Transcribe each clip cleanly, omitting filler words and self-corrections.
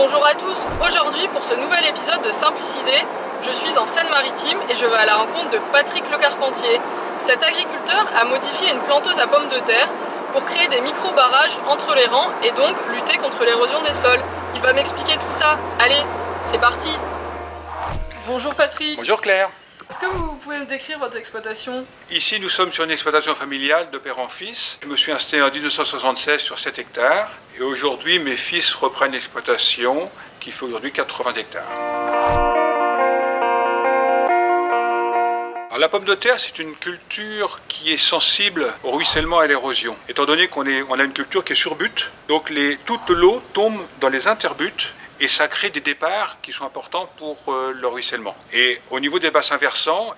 Bonjour à tous, aujourd'hui pour ce nouvel épisode de Simplicidé, je suis en Seine-Maritime et je vais à la rencontre de Patrick Lecarpentier. Cet agriculteur a modifié une planteuse à pommes de terre pour créer des micro-barrages entre les rangs et donc lutter contre l'érosion des sols. Il va m'expliquer tout ça. Allez, c'est parti. Bonjour Patrick. Bonjour Claire. Est-ce que vous pouvez me décrire votre exploitation? Ici, nous sommes sur une exploitation familiale de père en fils. Je me suis installé en 1976 sur 7 hectares et aujourd'hui, mes fils reprennent l'exploitation qui fait aujourd'hui 80 hectares. Alors, la pomme de terre, c'est une culture qui est sensible au ruissellement et à l'érosion. Étant donné qu'on a une culture qui est sur butte, donc toute l'eau tombe dans les interbutes. Et ça crée des départs qui sont importants pour le ruissellement. Et au niveau des bassins versants,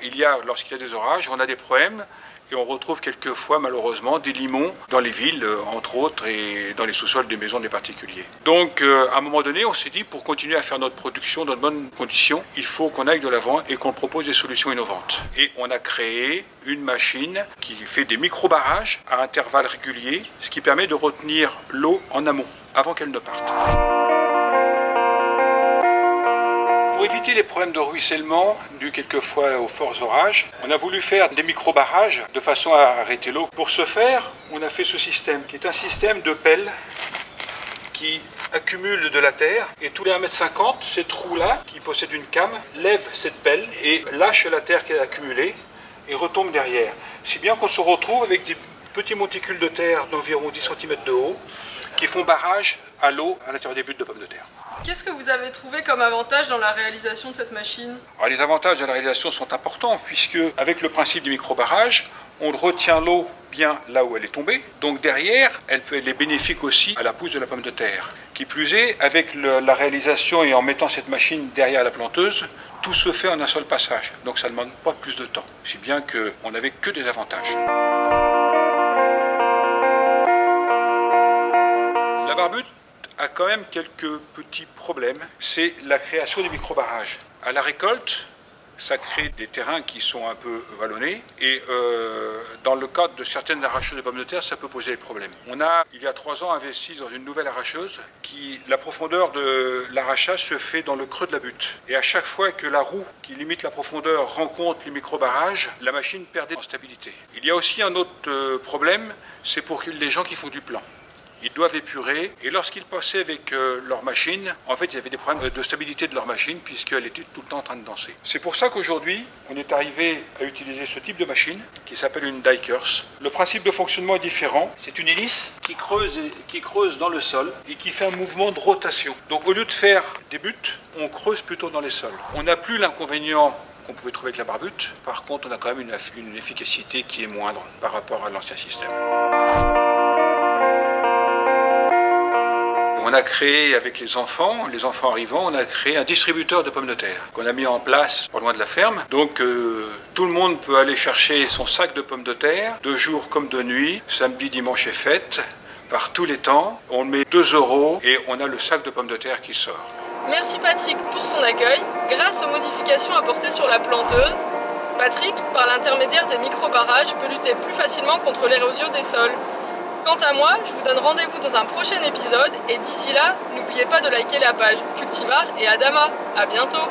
lorsqu'il y a des orages, on a des problèmes et on retrouve quelquefois malheureusement des limons dans les villes, entre autres, et dans les sous-sols des maisons des particuliers. Donc à un moment donné, on s'est dit, pour continuer à faire notre production dans de bonnes conditions, il faut qu'on aille de l'avant et qu'on propose des solutions innovantes. Et on a créé une machine qui fait des micro-barrages à intervalles réguliers, ce qui permet de retenir l'eau en amont, avant qu'elle ne parte. Pour éviter les problèmes de ruissellement dus quelquefois aux forts orages, on a voulu faire des micro-barrages de façon à arrêter l'eau. Pour ce faire, on a fait ce système qui est un système de pelles qui accumule de la terre et tous les 1,50 m, ces trous-là qui possèdent une came lèvent cette pelle et lâchent la terre qui est accumulée et retombe derrière. Si bien qu'on se retrouve avec des petits monticules de terre d'environ 10 cm de haut qui font barrage à l'eau à l'intérieur des buttes de pommes de terre. Qu'est-ce que vous avez trouvé comme avantage dans la réalisation de cette machine? Alors, les avantages de la réalisation sont importants puisque avec le principe du micro-barrage, on retient l'eau bien là où elle est tombée. Donc derrière, elle est bénéfique aussi à la pousse de la pomme de terre. Qui plus est, avec la réalisation et en mettant cette machine derrière la planteuse, tout se fait en un seul passage. Donc ça ne demande pas plus de temps. Si bien qu'on n'avait que des avantages. La barbute a quand même quelques petits problèmes. C'est la création des micro-barrages. À la récolte, ça crée des terrains qui sont un peu vallonnés et dans le cadre de certaines arracheuses de pommes de terre, ça peut poser des problèmes. On a, il y a 3 ans, investi dans une nouvelle arracheuse la profondeur de l'arrachage se fait dans le creux de la butte. Et à chaque fois que la roue qui limite la profondeur rencontre les micro-barrages, la machine perdait en stabilité. Il y a aussi un autre problème, c'est pour les gens qui font du plan. Ils doivent épurer et lorsqu'ils passaient avec leur machine, en fait, il y avait des problèmes de stabilité de leur machine puisqu'elle était tout le temps en train de danser. C'est pour ça qu'aujourd'hui, on est arrivé à utiliser ce type de machine qui s'appelle une die-curse. Le principe de fonctionnement est différent. C'est une hélice qui creuse dans le sol et qui fait un mouvement de rotation. Donc au lieu de faire des buttes, on creuse plutôt dans les sols. On n'a plus l'inconvénient qu'on pouvait trouver avec la barbute. Par contre, on a quand même une efficacité qui est moindre par rapport à l'ancien système. On a créé avec les enfants arrivant, on a créé un distributeur de pommes de terre qu'on a mis en place pas loin de la ferme. Donc tout le monde peut aller chercher son sac de pommes de terre, de jour comme de nuit, samedi, dimanche et fête, par tous les temps. On met 2 € et on a le sac de pommes de terre qui sort. Merci Patrick pour son accueil. Grâce aux modifications apportées sur la planteuse, Patrick, par l'intermédiaire des micro-barrages, peut lutter plus facilement contre l'érosion des sols. Quant à moi, je vous donne rendez-vous dans un prochain épisode et d'ici là, n'oubliez pas de liker la page Cultivar et Adama. À bientôt!